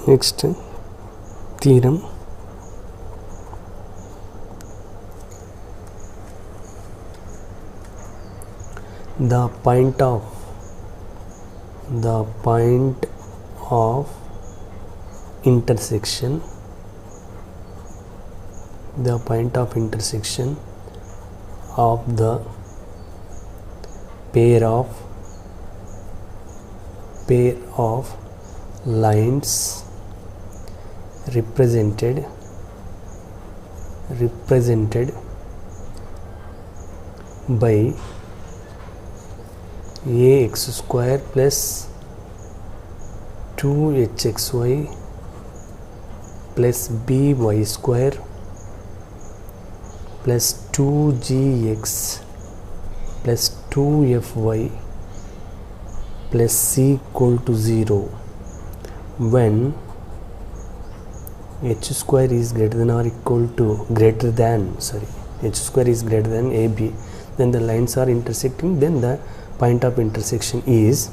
Next theorem, the point of intersection of the pair of lines represented by ax square plus 2hxy plus by square plus 2gx plus 2fy plus c equal to 0 when h square is greater than ab, then the lines are intersecting, then the point of intersection is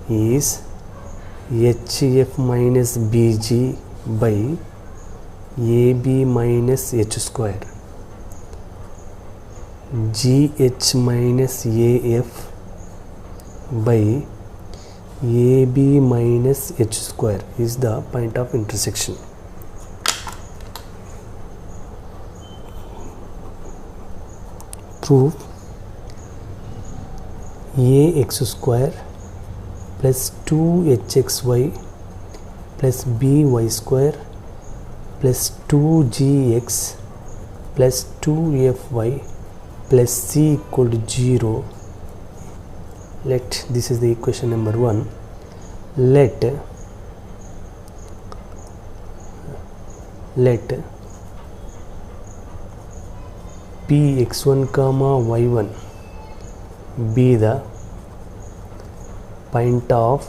hf minus bg by ab minus h square, gh minus af by ab minus h square is the point of intersection. Proof: ax square plus 2hxy plus by square plus 2gx plus 2fy plus c equal to 0. This is the equation number 1. Let px1 comma y1 be the point of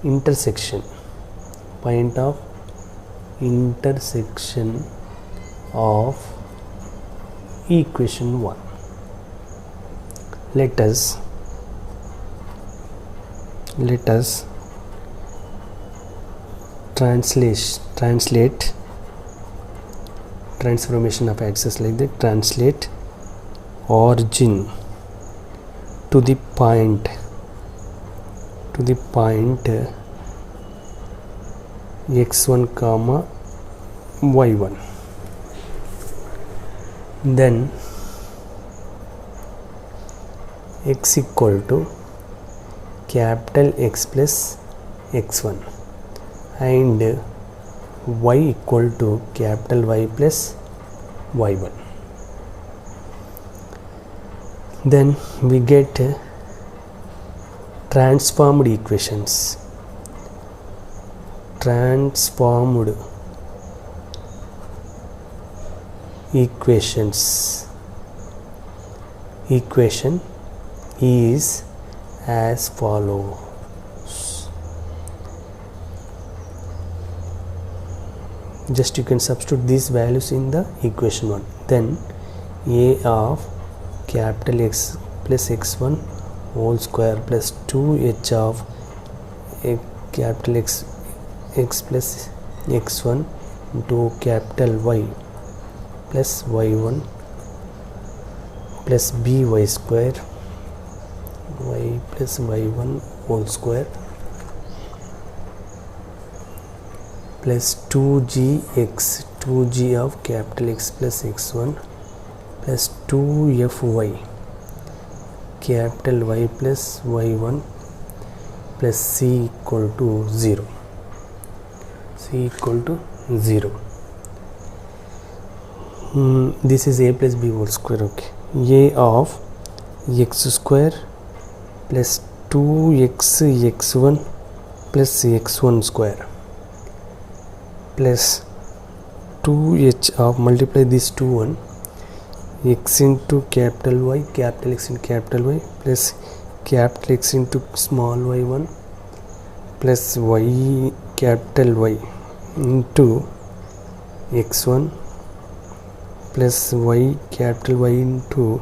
intersection of equation 1. Let us translate transformation of axis like that. Translate origin to the point x1 comma y1, then x equal to capital X plus x1 and y equal to capital Y plus y1. Then we get transformed equations. Equation is as follows. Just you can substitute these values in the equation 1. Then a of capital X plus x1 whole square plus 2h of capital X plus x1 into capital Y plus y1 plus by square y plus y1 whole square plus 2g of capital X plus x1 plus 2fy capital Y plus y1 plus c equal to 0. This is a plus b whole square. Okay, a of x square plus 2x1 plus x1 square plus 2h of multiply this 2 x into capital Y, capital X into capital Y plus capital X into small y1 plus y capital Y into x1 plus y capital Y into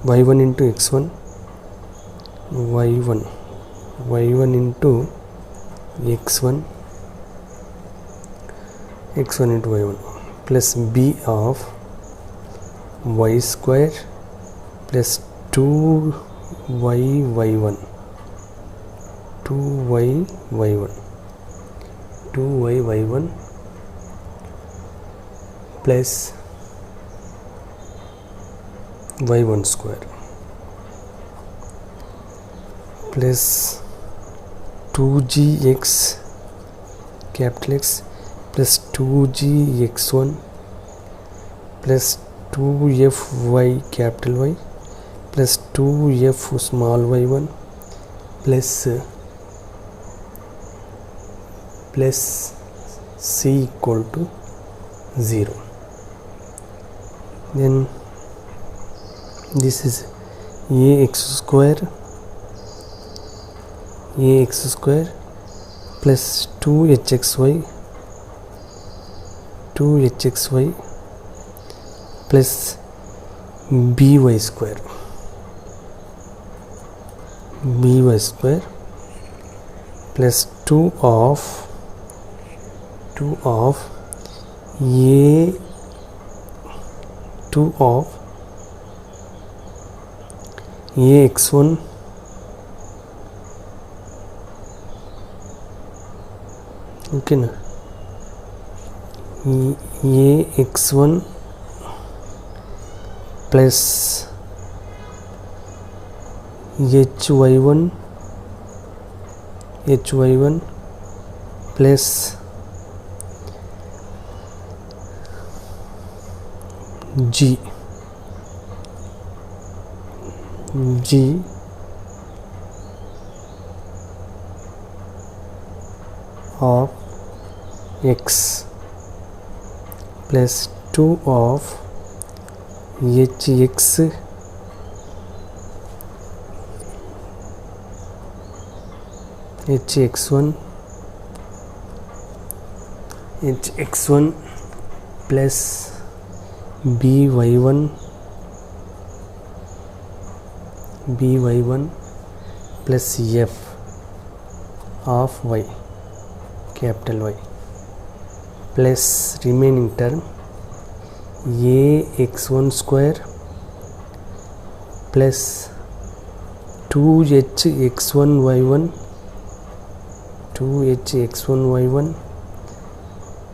y1 into x1 y1 into x1 into y1 plus b of y square plus 2y y1 plus y1 square plus 2gx capital X plus 2gx1 plus 2fy capital Y plus 2f small y1 plus c equal to 0. Then this is ax square plus 2hxy plus by square plus 2 of ax1 okay na ax1 plus hy1 plus g of x plus 2 of hx hx1 plus by1 plus f of y capital Y plus remaining term ax1 square plus 2hx1 y1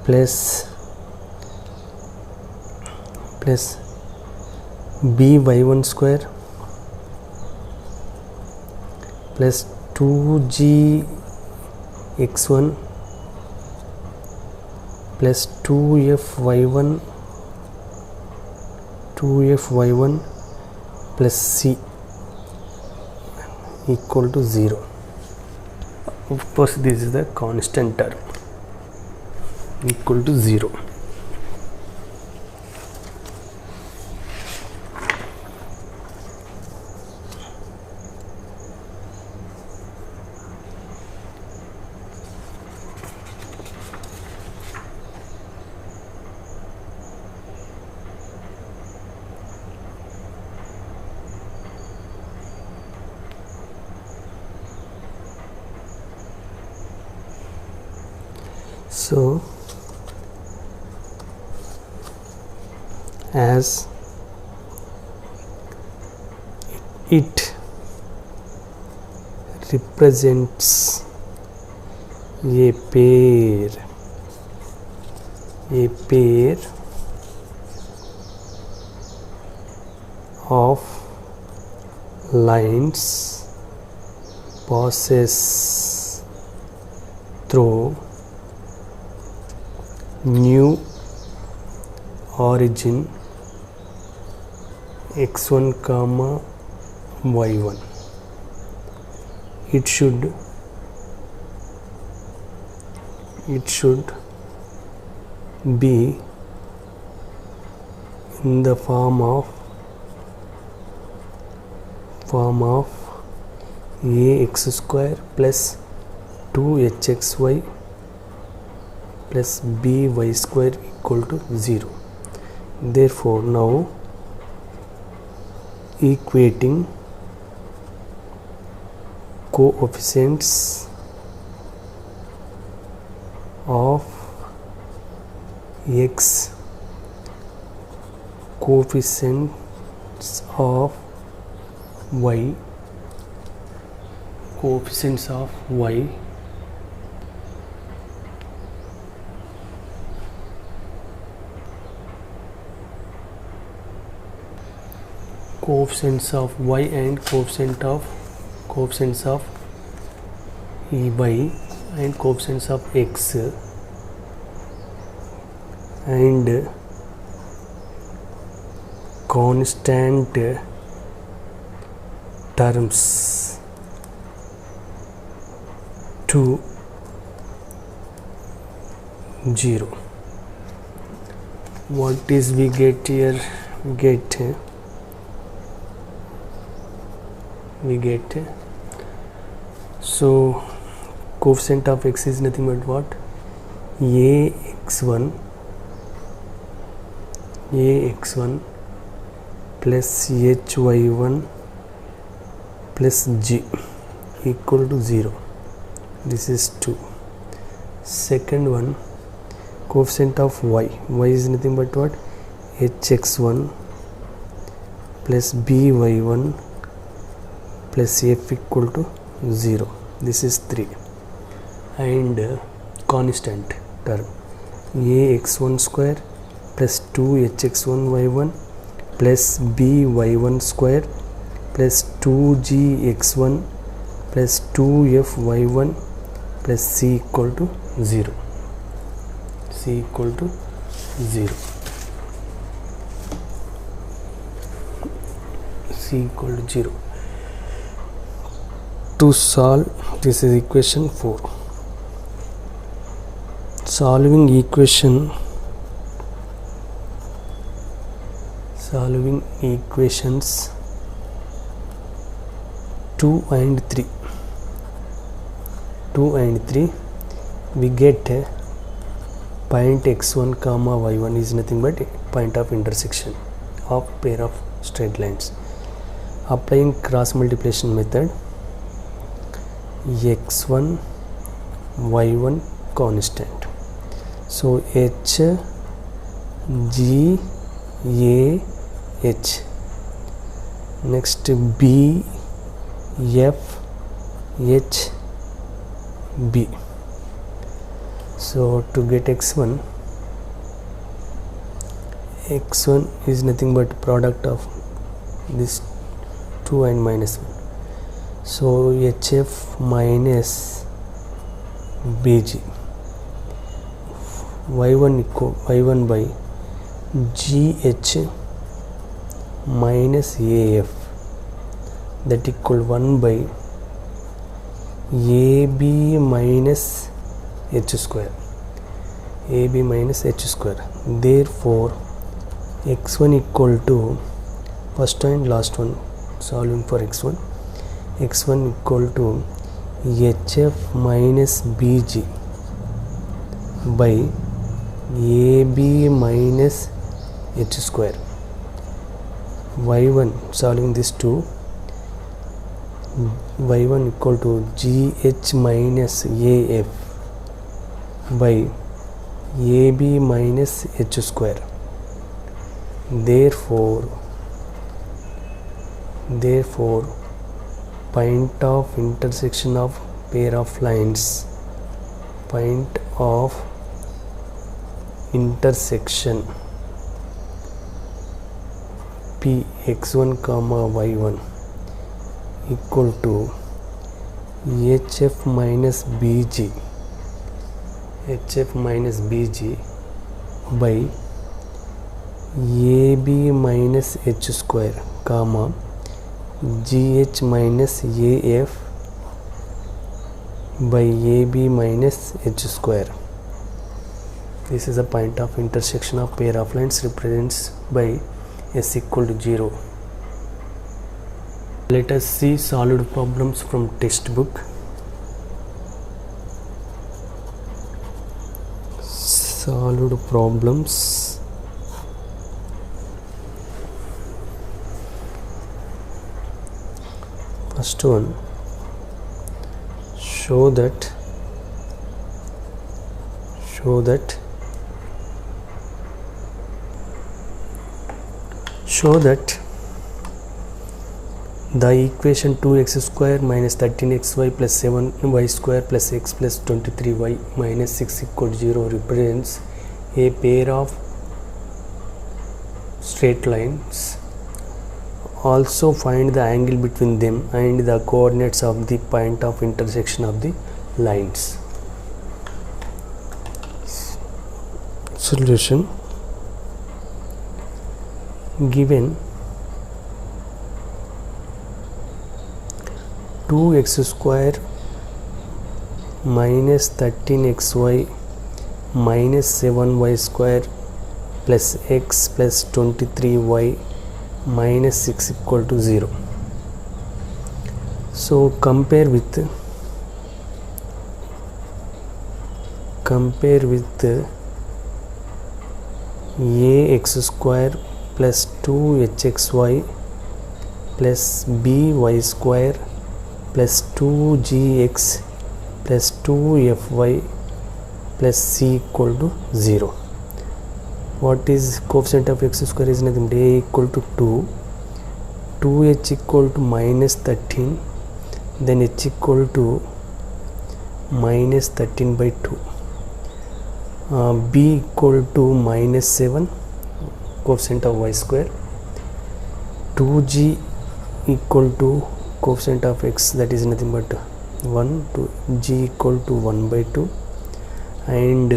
plus by1 square plus 2gx1 plus 2fy1 plus c equal to 0. Of course this is the constant term equal to 0. So as it represents a pair of lines passes through new origin x1 comma y1, it should be in the form of ax square plus 2hxy plus by square equal to 0. Therefore equating coefficients of x, coefficients of y, coefficients of y, coefficients of y and coefficients of y and coefficients of x and constant terms to 0. What is we get here? We get so coefficient of x is nothing but what? ax1 plus hy1 plus g equal to 0. This is 2. Second one, coefficient of y is nothing but what? hx1 plus by1 plus f equal to 0. This is 3. And constant term ax1 square plus 2hx1y1 plus by1 square plus 2gx1 plus 2fy1 plus c equal to 0. C equal to 0. C equal to 0. To solve, this is equation 4. Solving equations 2 and 3. We get point x1 comma y1 is nothing but point of intersection of pair of straight lines. Applying cross multiplication method, x1 y1 constant, so h g a h, next b f h b. So to get x1 is nothing but product of this 2 and minus 1, so hf minus bg, y1 by gh minus af, that equal 1 by ab minus h square, therefore x1 equal to, first and last one solving for x1 equal to hf minus bg by ab minus h square, y1 solving this 2, y1 equal to gh minus af by ab minus h square, therefore point of intersection of pair of lines, point of intersection p x1 comma y1 equal to hf minus bg by ab minus h square comma gh minus af by ab minus h square. This is a point of intersection of pair of lines represents by s equal to 0. Let us see solved problems from textbook. Solved problems. First one, show that the equation 2x square minus 13xy plus 7y square plus x plus 23y minus 6 equal to 0 represents a pair of straight lines. Also find the angle between them and the coordinates of the point of intersection of the lines. Solution: given 2x square minus 13xy minus 7y square plus x plus 23y minus 6 equal to 0. So compare with ax square plus 2hxy plus by square plus 2gx plus 2fy plus c equal to 0. What is coefficient of x square is nothing but a equal to 2, 2h equal to minus 13, then h equal to minus 13 by 2, b equal to minus 7, coefficient of y square, 2g equal to coefficient of x, that is nothing but 1, to g equal to 1 by 2, and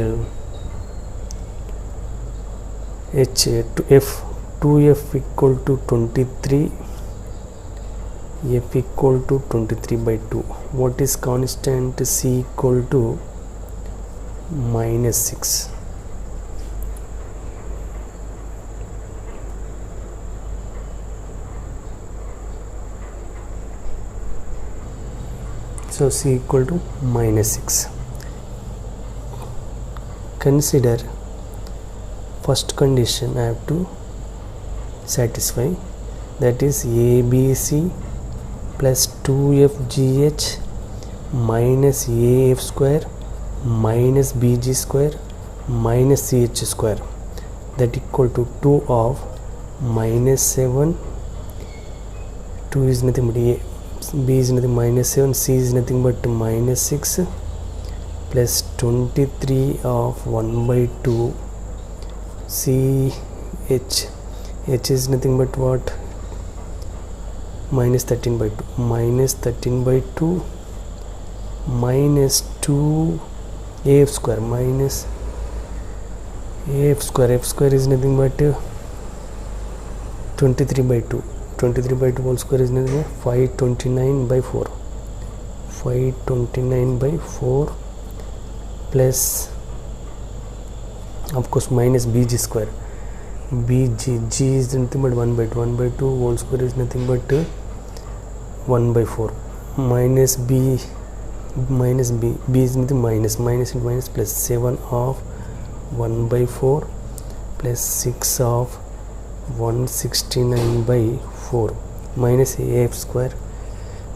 h to f, 2f equal to 23, f equal to 23 by 2. What is constant? C equal to minus 6. So C equal to minus 6. Consider first condition I have to satisfy, that is ABC plus 2FGH minus AF square minus BG square minus CH square, that equal to 2 of minus 7, 2 is nothing but A, B is nothing minus 7, C is nothing but minus 6 plus 23 of 1 by 2 CH, H is nothing but what, minus 13 by 2, minus 13 by 2 minus 2 AF square minus AF square, F square is nothing but 23 by 2, 23 by 2 whole square is nothing but 529 by 4, 529 by 4 plus of course minus BG square, BG, G is nothing but 1 by 2, 1 by 2 whole square is nothing but 1 by 4 minus B, minus B, B is nothing minus, minus into minus plus 7 of 1 by 4 plus 6 of 169 by 4 minus AF square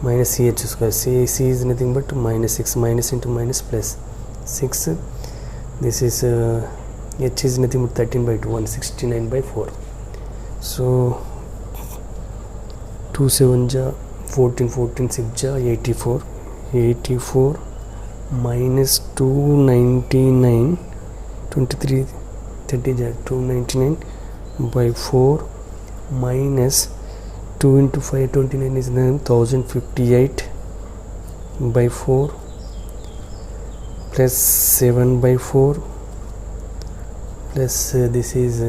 minus CH square, C is nothing but minus 6, minus into minus plus 6, this is H is nothing but 13 by 2, 169 by 4. So 2 7 ja 14, 14 6 ja 84, 84 minus 299, 23 30 ja 299 by 4 minus 2 into 5 29 is 1058 by 4 plus 7 by 4 plus this is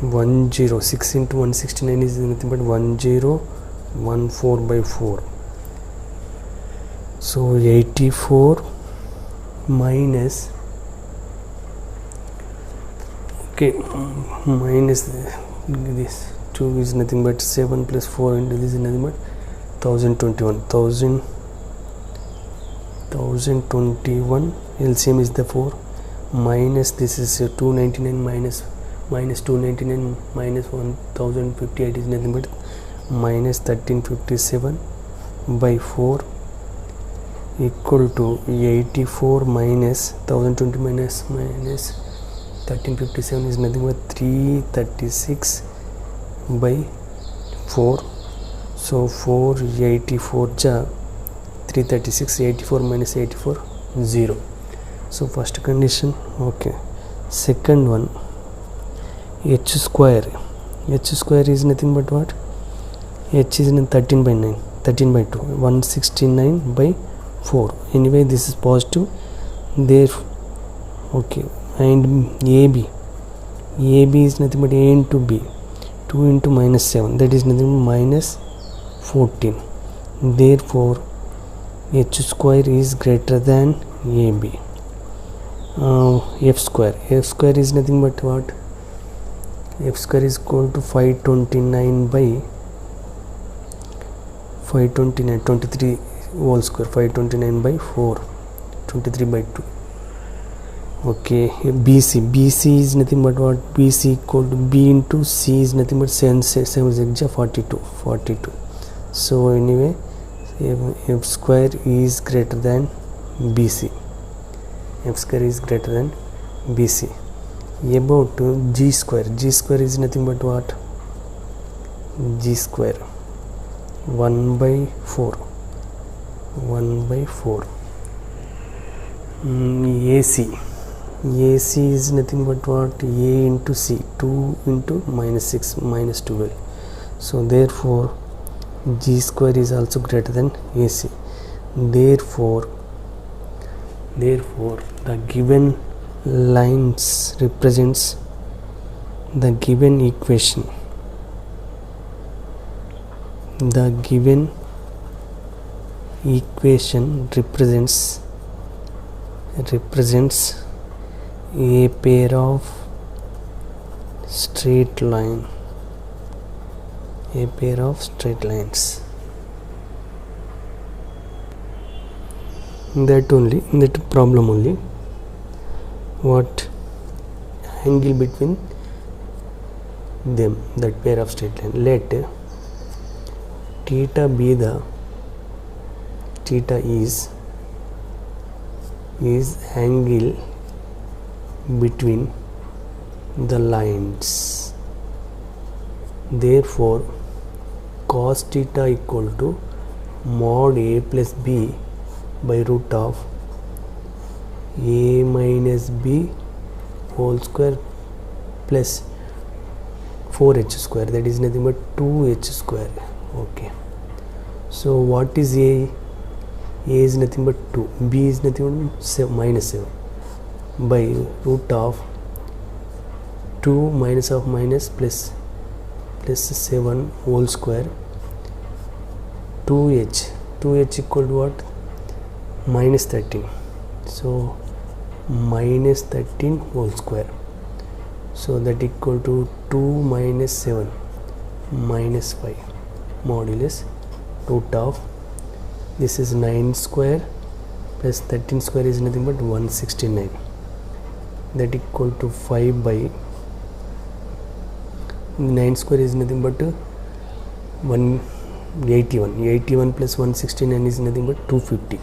106 into 169 is nothing but 1014 by 4. So 84 minus, okay, minus this 2 is nothing but 7 plus 4 into this is nothing but 1021, 1021 LCM is the 4 minus this is 299 minus 299 minus 1058 is nothing but minus 1357 by 4 equal to 84 minus 1020 minus 1357 is nothing but 336 by 4. So 484 ja 336, 84 minus 84 0. So first condition okay. Second one, h square is nothing but what? H is 13 by 9, 13 by 2, 169 by 4. Anyway, this is positive. There, okay. And AB is nothing but A into B, 2 into minus 7, that is nothing but minus 14. Therefore, H square is greater than AB. F square is nothing but what? F square is equal to 529 by 529, 23 whole square, 529 by 4, 23 by 2. Okay, BC is nothing but what? BC equal to B into C is nothing but 7 42. So anyway, F square is greater than BC. F square is greater than BC. About G square is nothing but what? G square 1 by 4. AC is nothing but what? A into C, 2 into minus 6 minus 12. So therefore G square is also greater than AC. Therefore the given lines represents the given equation. The given equation represents a pair of straight lines. That problem only. What angle between them, that pair of straight line. Let theta be the is angle between the lines. Therefore cos theta equal to mod A plus B by root of A minus B whole square plus 4h square, that is nothing but 2h square. Okay, so what is A? A is nothing but 2, B is nothing but minus 7 by root of 2 minus of minus plus 7 whole square, 2h equal to what? Minus 13. So minus 13 whole square. So that equal to 2 minus 7 minus 5 modulus root of, this is 9 square plus 13 square is nothing but 169. That equal to 5 by 9 square is nothing but 181 plus 169 is nothing but 250,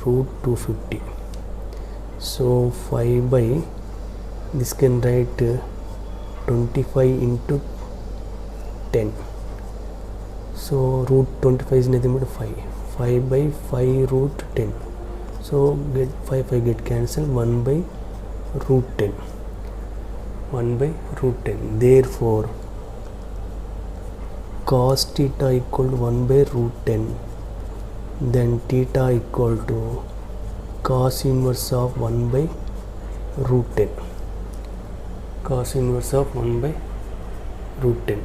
root 250. So 5 by, this can write 25 into 10. So root 25 is nothing but 5 by 5 root 10. So get 5 get cancelled, 1 by root 10. Therefore cos theta equal to 1 by root 10, then theta equal to cos inverse of 1 by root 10. Cos inverse of 1 by root 10.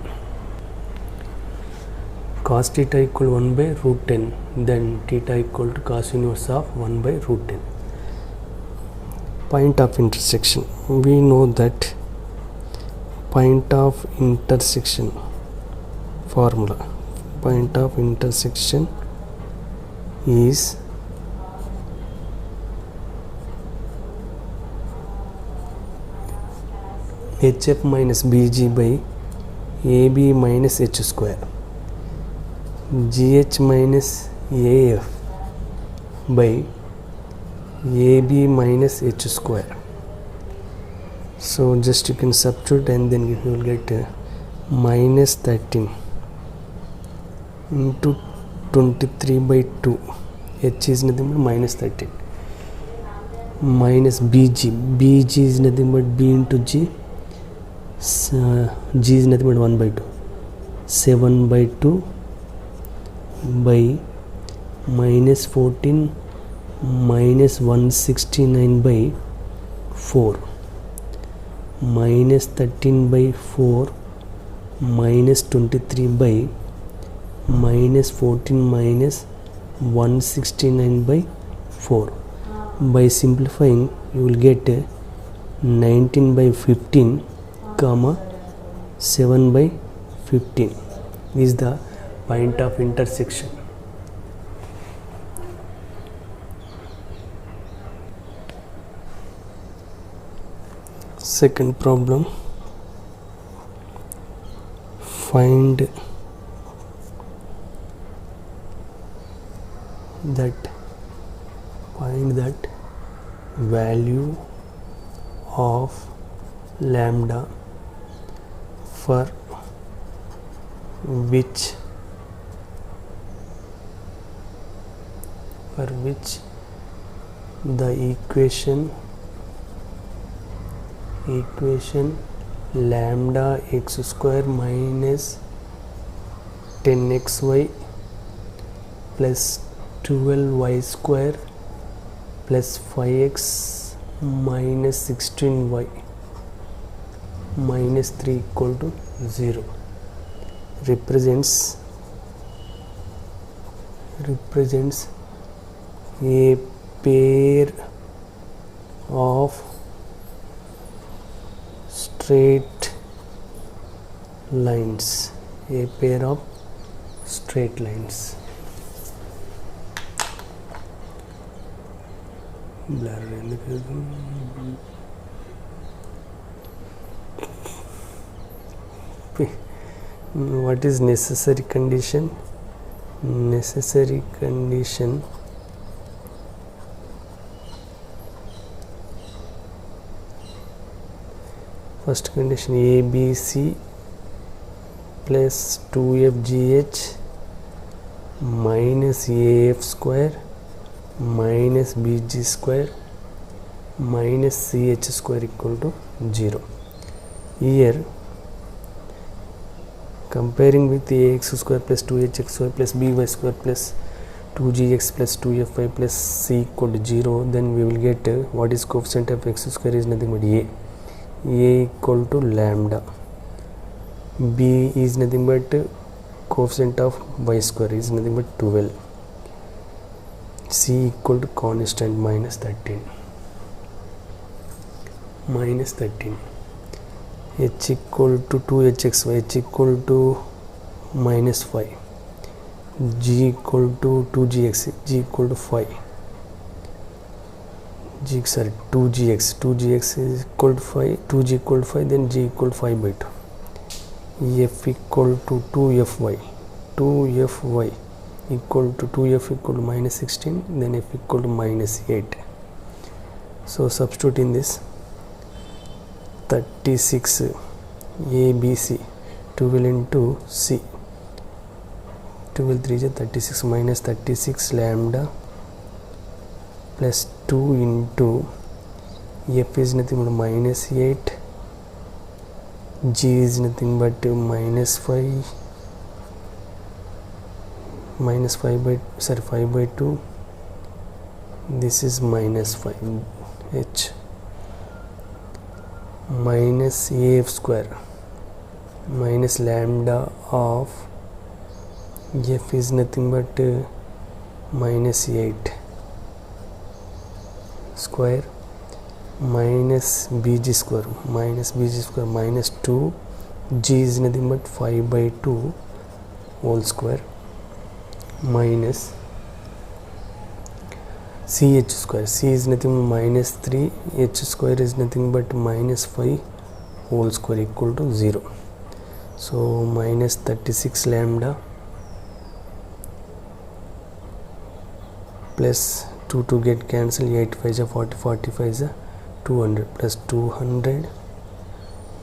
Cos theta equal 1 by root 10, then theta equal to cos inverse of 1 by root 10. Point of intersection. We know that point of intersection formula. Point of intersection is HF minus BG by AB minus H square, GH minus AF by AB minus h square. So just you can substitute and then you will get minus 13 into 23 by 2. H is nothing but minus 13 minus BG is nothing but B into G. G is nothing but 1 by 2. 7 by 2 by minus 14 minus 169 by 4 minus 13 by 4 minus 23 by minus 14 minus 169 by 4. By simplifying you will get 19 by 15 comma 7 by 15 is the point of intersection. Second problem, find that value of lambda for which the equation lambda x square minus 10xy plus 12y square plus 5x minus 16y minus 3 equal to 0 represents a pair of straight lines. Blur what is necessary condition? First condition ABC plus 2FGH minus AF square minus BG square minus CH square equal to 0. Here comparing with ax square plus 2hxy plus by square plus 2gx plus 2fy plus c equal to 0, then we will get what is coefficient of x square is nothing but a equal to lambda, b is nothing but coefficient of y square is nothing but 12, c equal to constant minus 13, h equal to 2hxy, h equal to minus 5, g equal to 2gx, g equal to 5, 2gx is equal to 5, 2g equal to 5, then g equal to 5 by 2, f equal to 2fy equal to 2f equal to minus 16, then f equal to minus 8. So substitute in this 36 ABC 12 into C, 12 3 is 36 minus 36 lambda plus 2 into f is nothing but minus 8, g is nothing but minus 5 by 2, this is minus 5, h minus af square minus lambda of f is nothing but minus 8 square minus bg square minus 2, g is nothing but 5 by 2 whole square minus ch square, c is nothing but minus 3, h square is nothing but minus 5 whole square equal to 0. So minus 36 lambda plus 2 get cancelled, 8 5 is 40, 45 is 200 plus 200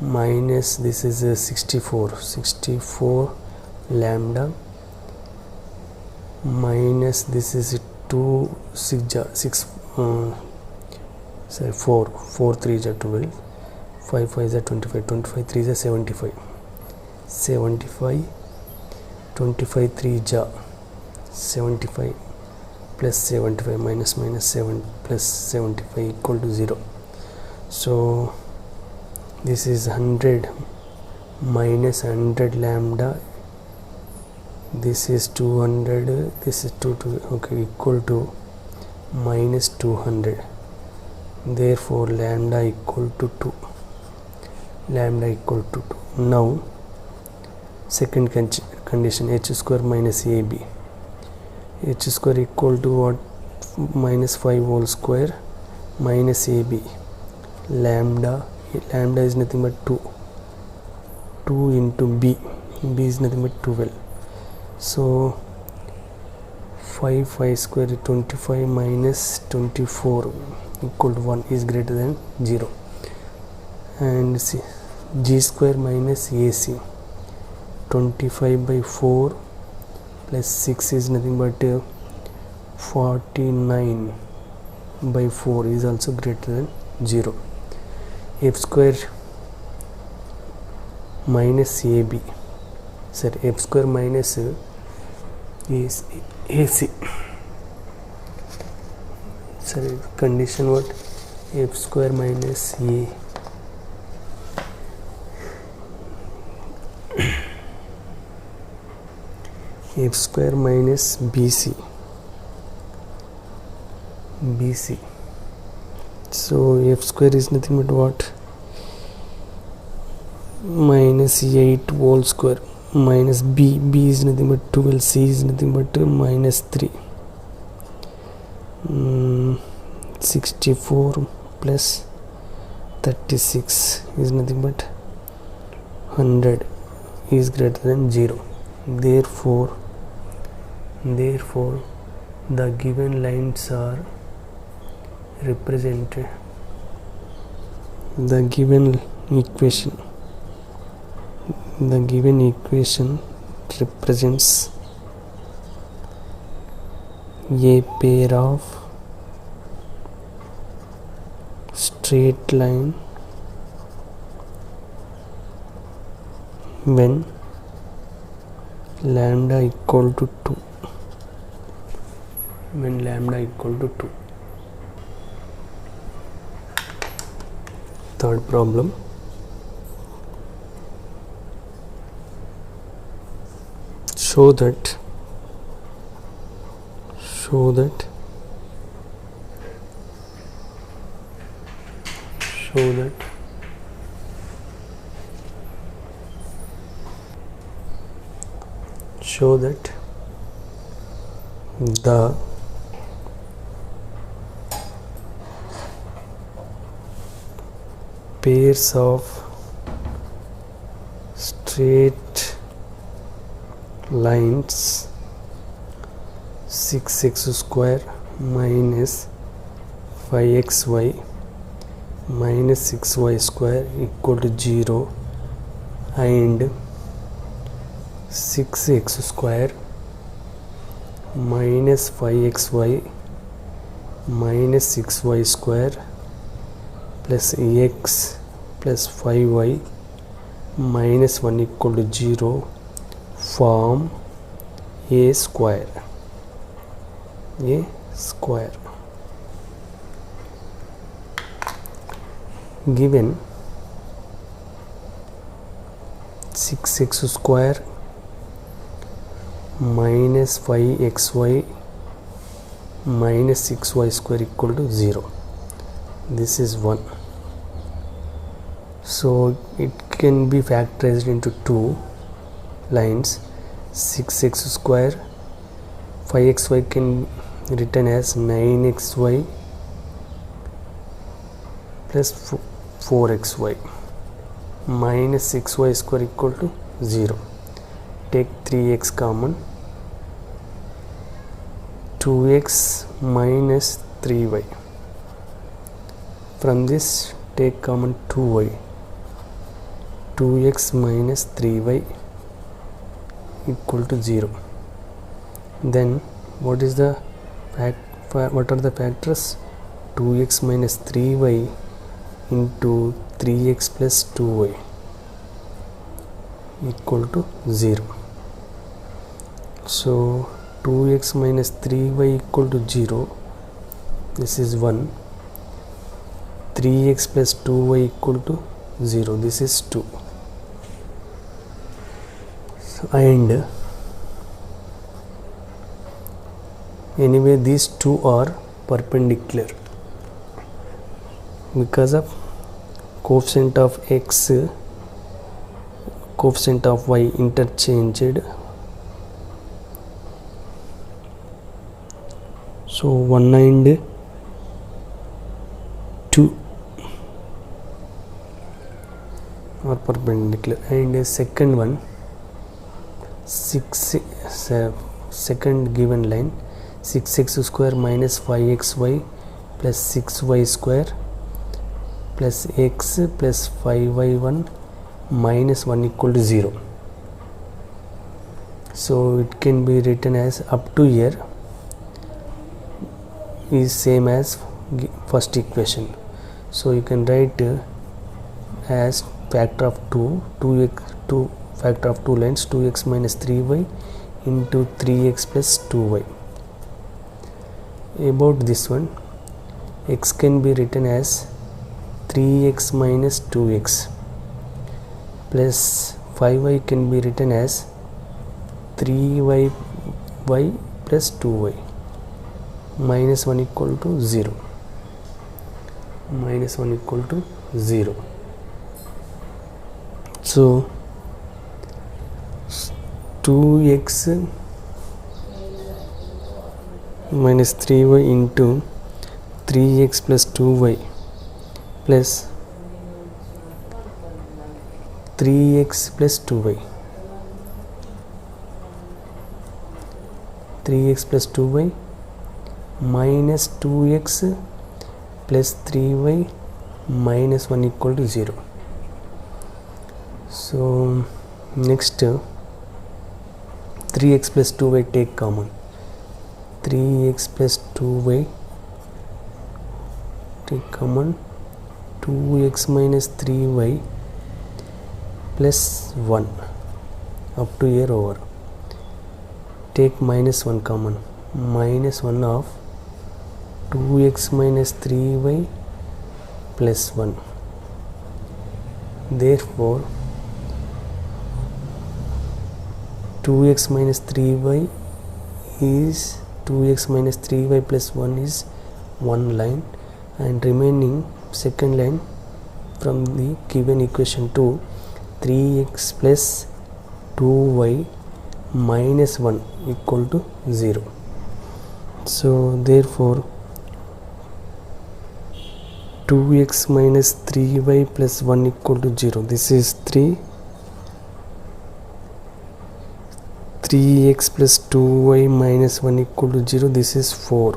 minus this is 64 lambda minus this is 2 6 sorry 4 3 is 12, 5 5 is 25, 25 3 is 75, 25 3 is 75 plus 75 minus 7 plus 75 equal to 0. So this is 100 minus 100 lambda, this is 200, this is 2 okay, equal to minus 200. Therefore lambda equal to 2. Now second condition, h square minus ab, h square equal to what? Minus 5 whole square minus ab. Lambda is nothing but 2 into b is nothing but 12. So 5 square is 25 minus 24 equal to 1 is greater than 0. And see, g square minus ac, 25 by 4 plus 6 is nothing but 49 by 4 is also greater than 0. F square minus ab, sorry, f square minus is ac, sorry, condition what? F square minus a, f square minus bc, so f square is nothing but what? Minus 8 whole square minus b is nothing but 12, c is nothing but minus 3, 64 plus 36 is nothing but 100 is greater than 0. Therefore the given lines are represented, the given equation represents a pair of straight line when lambda equal to 2. Third problem, show that the pairs of straight lines 6x square minus 5xy minus 6y square equal to 0 and 6x square minus 5xy minus 6y square plus x plus 5y minus 1 equal to 0 form a square. Given 6x square minus 5xy minus 6y square equal to 0, this is 1. So it can be factorized into two lines. 6x square 5xy can written as 9xy plus 4xy minus 6y square equal to 0. Take 3x common, 2x minus 3y. From this take common 2y. 2x minus 3y equal to 0. Then what are the factors? 2x minus 3y into 3x plus 2y equal to 0. So 2x minus 3y equal to 0. This is 1. 3x plus 2y equal to 0. This is 2. So, and anyway these two are perpendicular because of coefficient of x, coefficient of y interchanged. So 1 and 2 are perpendicular, and second one, second given line, 6x square minus 5xy plus 6y square plus x plus 5y1 minus 1 equal to 0. So it can be written as up to here is same as first equation. So you can write as factor of 2 factor of 2 lines, 2x minus 3y into 3x plus 2y. About this one, x can be written as 3x minus 2x plus 5y can be written as 3y plus 2y minus 1 equal to 0. Minus 1 equal to 0. So 2x minus 3y into 3x plus 2y plus 3x plus 2y, 3x plus 2y minus 2x plus 3y minus 1 equal to 0. So next 3x plus 2y take common. 3x plus 2y take common. 2x minus 3y plus 1 up to here over. Take minus 1 common. Minus 1 of 2x minus 3y plus 1. Therefore 2x minus 3y is 2x minus 3y plus 1 is one line, and remaining second line from the given equation to 3x plus 2y minus 1 equal to 0. So therefore 2x minus 3y plus 1 equal to 0. This is 3x plus 2y minus 1 equal to 0. This is 4.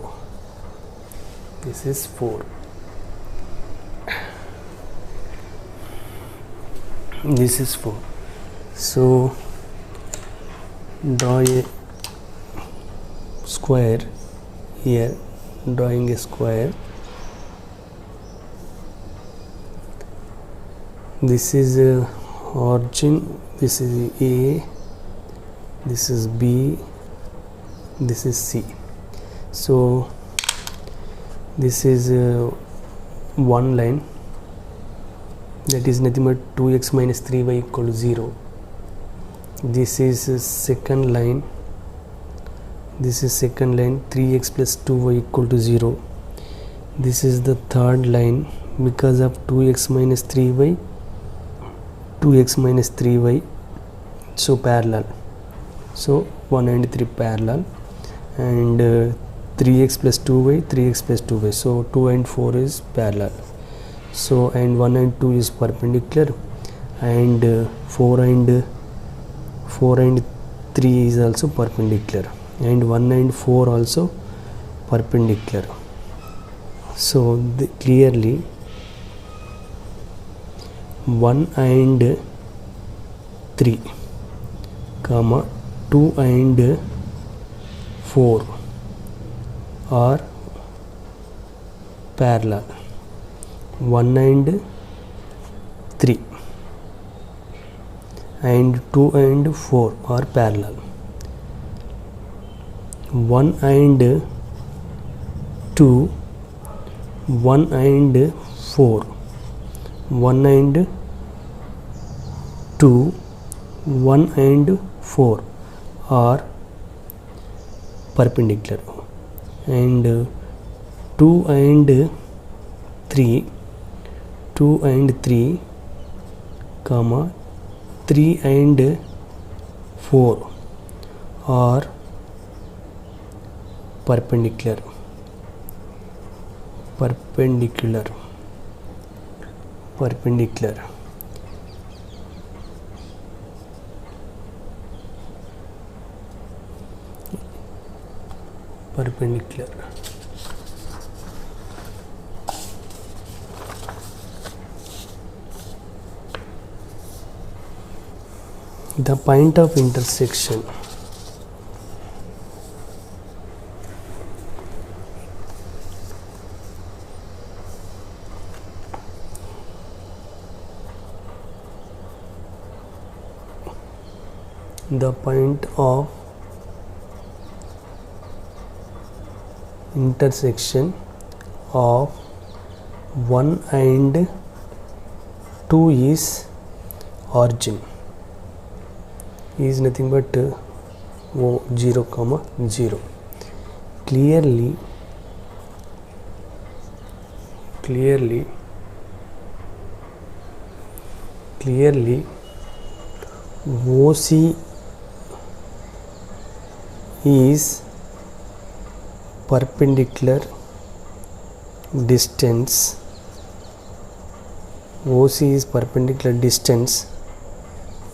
This is 4. This is 4. So draw a square here. Drawing a square. This is origin. This is A. This is B. This is C. So this is one line, that is nothing but 2x minus 3y equal to 0. This is second line. This is second line, 3x plus 2y equal to 0. This is the third line, because of 2x minus 3y, 2x minus 3y, so parallel. So 1 and 3 parallel, and 3x plus 2y, 3x plus 2y, so 2 and 4 is parallel. So and 1 and 2 is perpendicular, and 4 and 3 is also perpendicular, and 1 and 4 also perpendicular. So clearly 1 and 3 comma 2 and 4 are parallel. 1 and 3 and 2 and 4 are parallel. 1 and 2, 1 and 4, 1 and 2, 1 and 4 are perpendicular, and 2 and 3, 2 and 3 comma 3 and 4 are perpendicular. The point of intersection. The point of intersection of 1 and 2 is origin, is nothing but 0 comma 0. Clearly OC is perpendicular distance. OC is perpendicular distance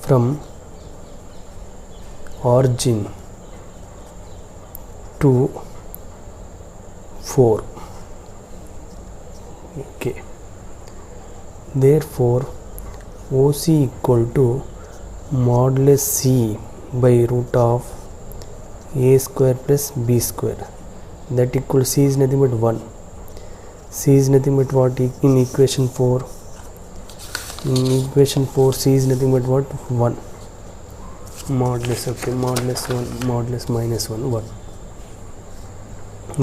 from origin to 4. Okay. Therefore, OC equal to modulus C by root of a square plus b square. That equal C is nothing but 1. C is nothing but what in equation 4? In equation 4, C is nothing but what? 1. Modulus, okay, modulus 1, modulus minus 1, 1.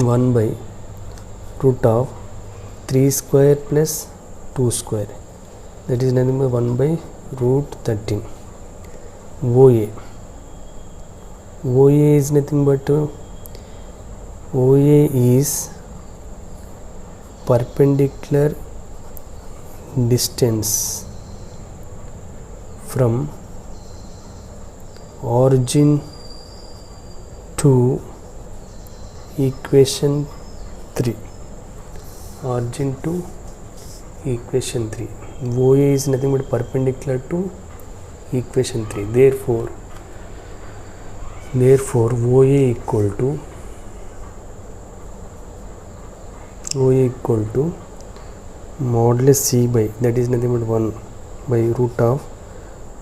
1 by root of 3 square plus 2 square. That is nothing but 1 by root 13. OA is nothing but OA is perpendicular distance from origin to equation 3. Origin to equation 3. OA is nothing but perpendicular to equation 3. Therefore OA equal to modulus C by, that is nothing but 1 by root of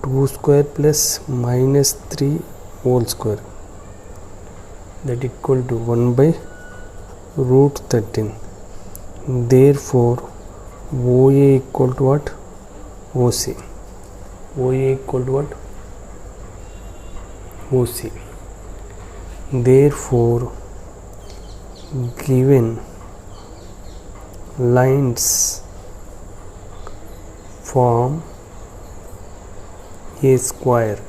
2 square plus minus 3 whole square. That equal to 1 by root 13. Therefore OA equal to what? OC. OA equal to what? OC. Therefore given lines form a square.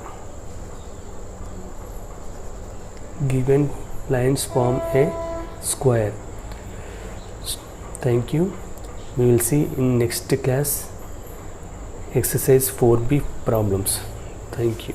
Given lines form a square. Thank you. We will see in next class exercise 4B problems. Thank you.